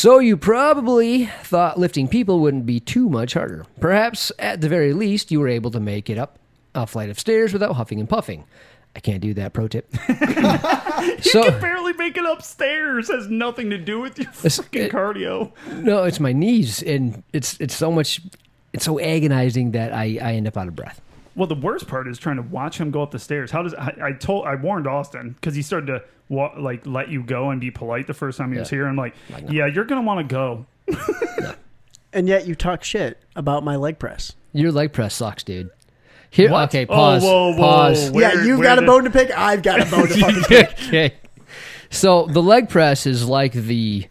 So you probably thought lifting people wouldn't be too much harder. Perhaps, at the very least, you were able to make it up a flight of stairs without huffing and puffing. I can't do that, pro tip. You can barely make it upstairs. Has nothing to do with your fucking cardio. No, it's my knees, and it's so agonizing that I end up out of breath. Well, the worst part is trying to watch him go up the stairs. How does I warned Austin because he started to let you go and be polite the first time he was here. I'm like, yeah, you're gonna want to go. And yet you talk shit about my leg press. Your leg press sucks, dude. Here, What? okay, pause. Whoa. Pause. You've got a bone to pick. I've got a bone to fucking pick. Okay. So the leg press is like the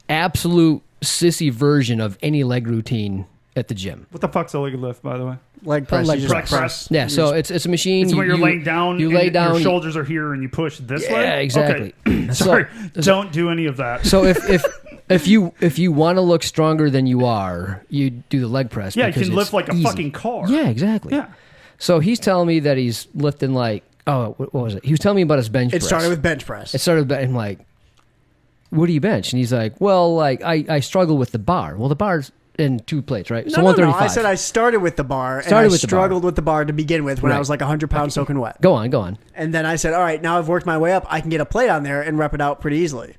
absolute sissy version of any leg routine at the gym. What the fuck's a leg lift, by the way? Leg press. Leg you just press. Yeah, so it's a machine. It's when you're laying down. You lay and down. Your shoulders are here, and you push this way. Yeah, exactly. Okay. Sorry, don't do any of that. So if you want to look stronger than you are, you do the leg press. Yeah, you because can lift it's like a easy. fucking car. Yeah, exactly. Yeah. So he's telling me that he's lifting like what was it? He was telling me about his bench press. It started with bench press. It started with, I'm like, what do you bench? And he's like, well, like I struggle with the bar. Well, the bar's in 2 plates, right? So No, 135. I said I started with the bar, and Started I with the bar. struggled with the bar to begin with when I Right. was like 100 pounds soaking wet. Go on. And then I said, all right, now I've worked my way up. I can get a plate on there and rep it out pretty easily.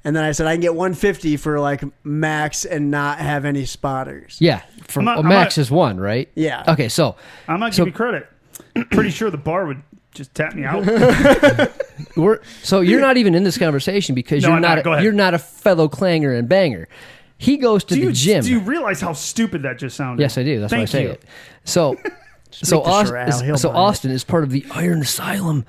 And then I said, I can get 150 for like max and not have any spotters. Yeah, from I'm not- max is 1, right? Yeah. Okay, so I'm not So- giving you credit. Pretty sure the bar would just tap me out. you're not even in this conversation because No, you're I'm not not. Go ahead. you're not a fellow clanger and banger. He goes to the gym. Do you realize how stupid that just sounded? Yes, I do. That's why I Thank say you. it. So, so make the Austin, chorale. He'll buy it. Austin is part of the Iron Asylum.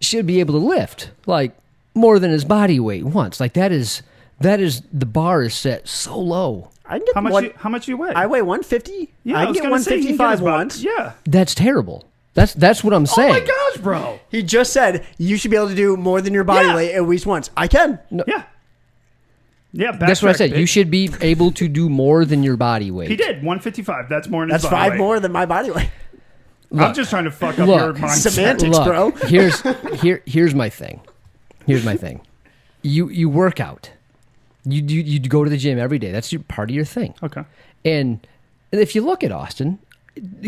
Should be able to lift like more than his body weight once. Like that is the bar is set so low. I can get How much you weigh? I weigh 150. Yeah, I I can was get gonna say, you can get 155 about- once. Yeah. That's terrible. That's what I'm Oh saying. my gosh, bro. He just said you should be able to do more than your body Yeah. weight at least once. I can. Yeah. Yeah. That's what I backtrack, said. You bitch. should be able to do more than your body weight. He did 155. That's more than his That's body 5 weight. more than my body weight. I'm just trying to fuck up Look, your mindset. Semantics, Look, bro. here's my thing. Here's my thing. You work out. You go to the gym every day. That's part of your thing. Okay. And if you look at Austin,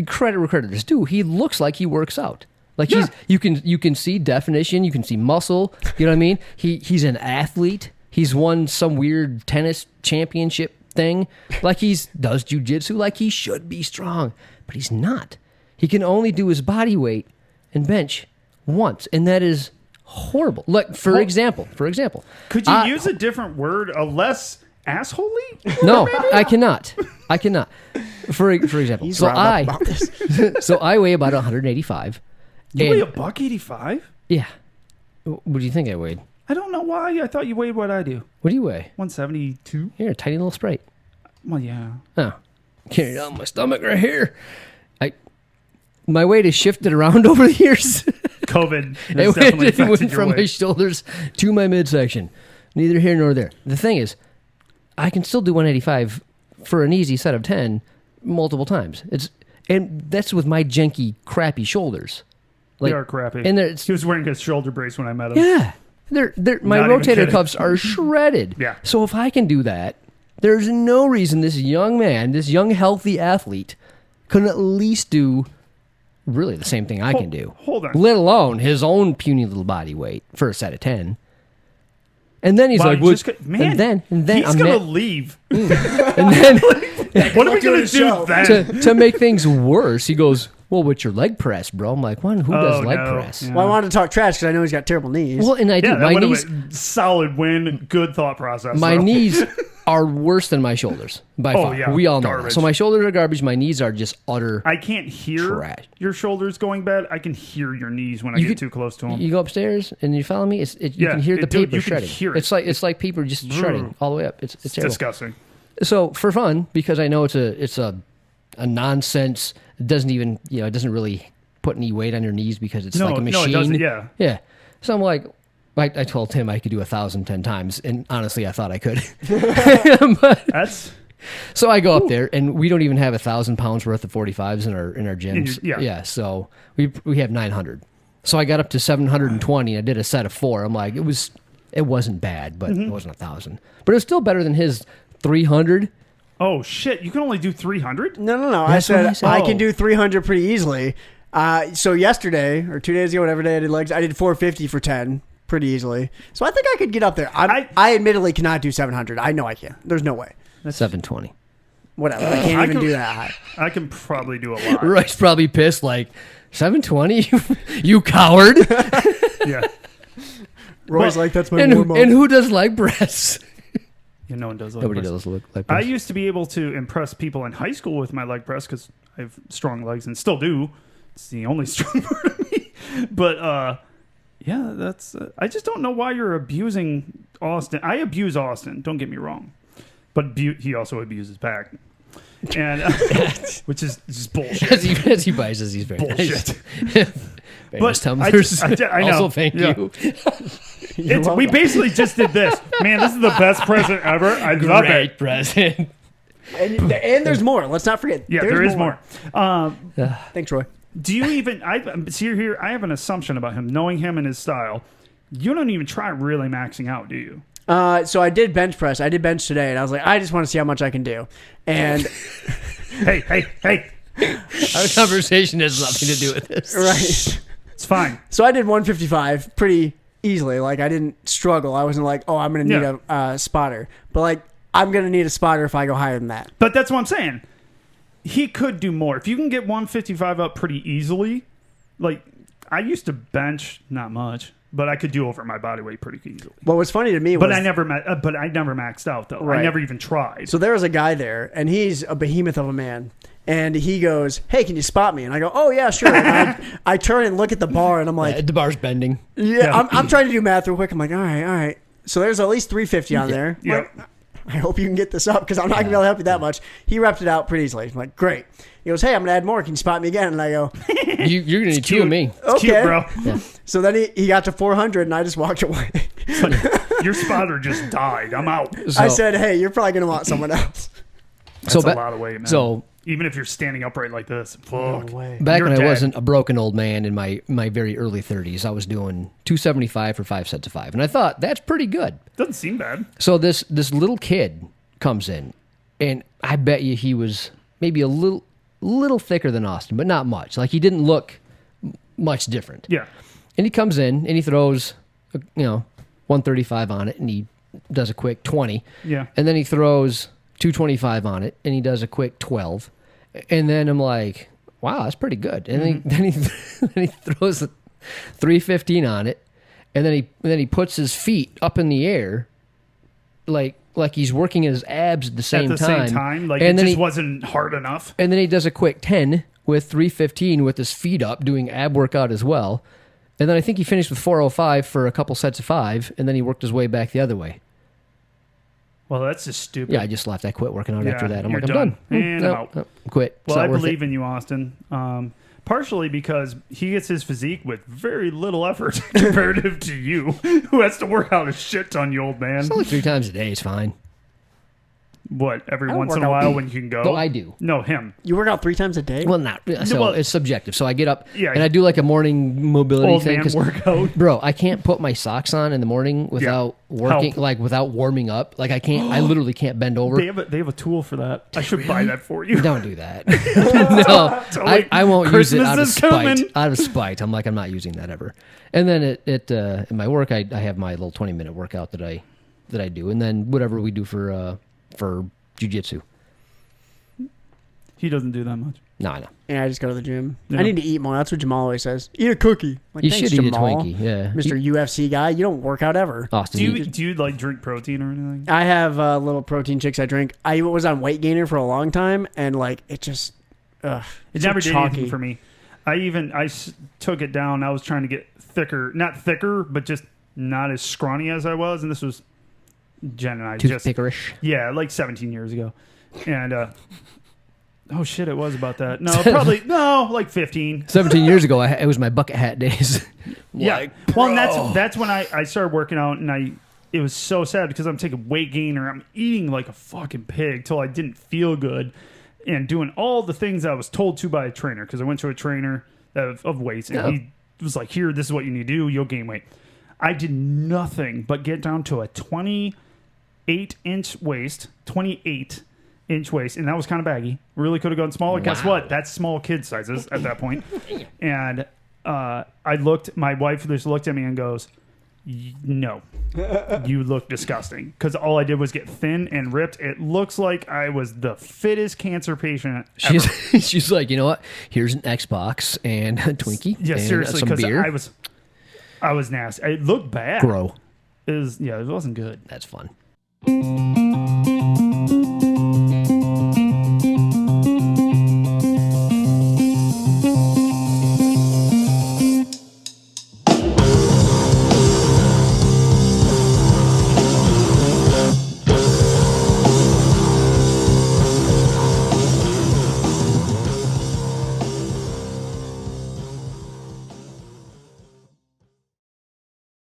credit where credit is due. He looks like he works out. Like Yeah. you can see definition. You can see muscle. You know what I mean? He's an athlete. He's won some weird tennis championship thing. Like does jujitsu. Like he should be strong, but he's not. He can only do his body weight and bench once, and that is horrible. Like for example, Could you use a different word, a less assholey? No, I cannot. For example, He's so riled up about this. so I weigh about 185. You and- weigh $185? Yeah. What do you think I weighed? I don't know why. I thought you weighed what I do. What do you weigh? 172? You're a tiny little sprite. Well, yeah. Oh, carry it on my stomach right here. My weight has shifted around over the years. COVID has It definitely went affected your from my weight. shoulders to my midsection. Neither here nor there. The thing is, I can still do 185 for an easy set of 10 multiple times. And that's with my janky, crappy shoulders. They are crappy. And He was wearing his shoulder brace when I met him. yeah, my Not even rotator kidding. cuffs are shredded. Yeah. So if I can do that, there's no reason this young man, this young healthy athlete, couldn't at least do really the same thing I can do. Hold on. Let alone his own puny little body weight for a set of 10. And then he's Wow, like, you "Would-" just got- man, and then he's I'm going to not- leave. and then What are we going the to do show. then? to make things worse, he goes, "Well, what's your leg press, bro?" I'm like, "One, who does leg no. press?" Yeah. Well, I wanted to talk trash because I know he's got terrible knees. Well, and I do. Yeah, that My would have knees, been solid win. Good thought process. my though. knees are worse than my shoulders by Oh, far. yeah, We all know that. garbage. So my shoulders are garbage. My knees are just utter. I can't hear Trash. your shoulders going bad. I can hear your knees when I get too close to them. You go upstairs and you follow me. You Yeah, can hear the dude, paper you can shredding. hear it. It's like paper just shredding all the way up. It's terrible. disgusting. So for fun, because I know it's a nonsense. It doesn't even it doesn't really put any weight on your knees because it's No, like a no, it machine. doesn't, yeah. Yeah. So I'm like, I told Tim I could do 1,010 times, and honestly, I thought I could. That's So I go up there, and we don't even have 1,000 pounds worth of 45s in our gyms. yeah. So we have 900. So I got up to 720, and I did a set of 4. I'm like, it was It wasn't bad, but it wasn't 1,000. But it was still better than his 300. Oh shit! You can only do 300. No. That's what I said. I can do 300 pretty easily. So yesterday or 2 days ago, whatever day I did legs, I did 450 for 10 pretty easily. So I think I could get up there. I admittedly cannot do 700. I know I can. There's no way. 720. Whatever. I can't even do that high. I can probably do a lot. Roy's probably pissed, like, 720? You coward. Yeah. Roy's like, that's my and warm-up. who does leg press? Yeah, no one does. Leg Nobody press. does leg I press. used to be able to impress people in high school with my leg press because I have strong legs and still do. It's the only strong part of me. But yeah, that's. I just don't know why you're abusing Austin. I abuse Austin. Don't get me wrong, but he also abuses back, and which is just bullshit. as he buys us, he's very Bullshit. nice. Very nice tumblers. I know. Also, thank Yeah. you. We basically just did this. Man, this is the best present ever. I love it. Great present. And there's more. Let's not forget. Yeah, there's there is more. Thanks, Roy. Do you even? See here. I have an assumption about him, knowing him and his style. You don't even try really maxing out, do you? So I did bench press. I did bench today, and I was like, I just want to see how much I can do. And Hey! Our conversation has nothing to do with this. right. It's fine. So I did 155 pretty easily. Like I didn't struggle. I wasn't like, oh, I'm gonna need a spotter. But like, I'm gonna need a spotter if I go higher than that. But that's what I'm saying. He could do more. If you can get 155 up pretty easily, like I used to bench not much, but I could do over my body weight pretty easily. What was funny to me was, But I never maxed out though. Right. I never even tried. so there was a guy there, and he's a behemoth of a man. And he goes, hey, can you spot me? And I go, oh, yeah, sure. And I turn and look at the bar, and I'm like, The bar's bending. yeah. I'm trying to do math real quick. I'm like, all right. So there's at least 350 on there. Yeah. Like, I hope you can get this up because I'm not going to be able to help you that much. He repped it out pretty easily. I'm like, great. He goes, hey, I'm going to add more. Can you spot me again? And I go, You're going to need two of me. It's cute, okay. bro. Yeah. So then he got to 400, and I just walked away. It's like, your spotter just died. I'm out. So, I said, hey, you're probably going to want someone else. That's a lot of weight, man. So even if you're standing upright like this, fuck. No way. back You're when dead. I wasn't a broken old man in my very early 30s, I was doing 275 for 5 sets of 5. And I thought, that's pretty good. Doesn't seem bad. So this little kid comes in, and I bet you he was maybe a little thicker than Austin, but not much. Like he didn't look much different. Yeah. And he comes in and he throws, 135 on it, and he does a quick 20. Yeah. And then he throws 225 on it, and he does a quick 12. And then I'm like, wow, that's pretty good. And then he throws a 315 on it, and then he puts his feet up in the air, like he's working his abs at the same At the time. same time, like and it then just wasn't hard enough. And then he does a quick 10 with 315 with his feet up, doing ab workout as well. And then I think he finished with 405 for a couple sets of 5, and then he worked his way back the other way. Well, that's just stupid. Yeah, I just left. I quit working out Yeah, after that. I'm you're like, I'm done. done. And I'm out. No, quit. It's Well, not I worth believe it. in you, Austin. Partially because he gets his physique with very little effort comparative to you, who has to work out a shit ton, you old man. It's only 3 times a day. It's fine. What, every I don't once in work a out- while when you can go? No, I do. No, him. You work out 3 times a day? Well, not so. well- It's subjective. So I get up Yeah. and I do like a morning mobility Old thing. man 'Cause, workout. bro, I can't put my socks on in the morning without working, Help. like without warming up. Like I can't. I literally can't bend over. They have a tool for that. I should buy that for you. Don't do that. No, Totally. I won't use it Christmas out of is spite. coming. Out of spite, I'm like, I'm not using that ever. And then in my work, I have my little 20-minute workout that I do, and then whatever we do for jujitsu. He doesn't do that much. No, I know. Yeah, I just go to the gym. Yeah. I need to eat more. That's what Jamal always says. Eat a cookie. Like, You thanks, should eat Jamal. a Twinkie. Yeah, Mr. UFC guy, you don't work out ever. Austin. Do you like drink protein or anything? I have little protein shakes I drink. I was on Weight Gainer for a long time, and like it just, It so never did chalky. anything for me. I took it down. I was trying to get thicker, not thicker, but just not as scrawny as I was. And this was Jen and I just Toothpickerish. yeah, like 17 years ago. And oh shit, it was about that. No, probably no, like 15. 17 years ago, it was my bucket hat days. Yeah. Well, and that's when I started working out, and it was so sad because I'm taking weight gainer. I'm eating like a fucking pig till I didn't feel good, and doing all the things I was told to by a trainer because I went to a trainer of weights, and he was like, "Here, this is what you need to do. You'll gain weight." I did nothing but get down to a 28-inch waist, 28-inch waist, and that was kind of baggy. Really could have gone smaller. Guess what? That's small kid sizes at that point. And my wife just looked at me and goes, no, you look disgusting. Because all I did was get thin and ripped. It looks like I was the fittest cancer patient ever. She's like, you know what? Here's an Xbox and a Twinkie. Yeah, and seriously, some because beer. I was nasty. It looked bad. Grow. It wasn't good. That's fun.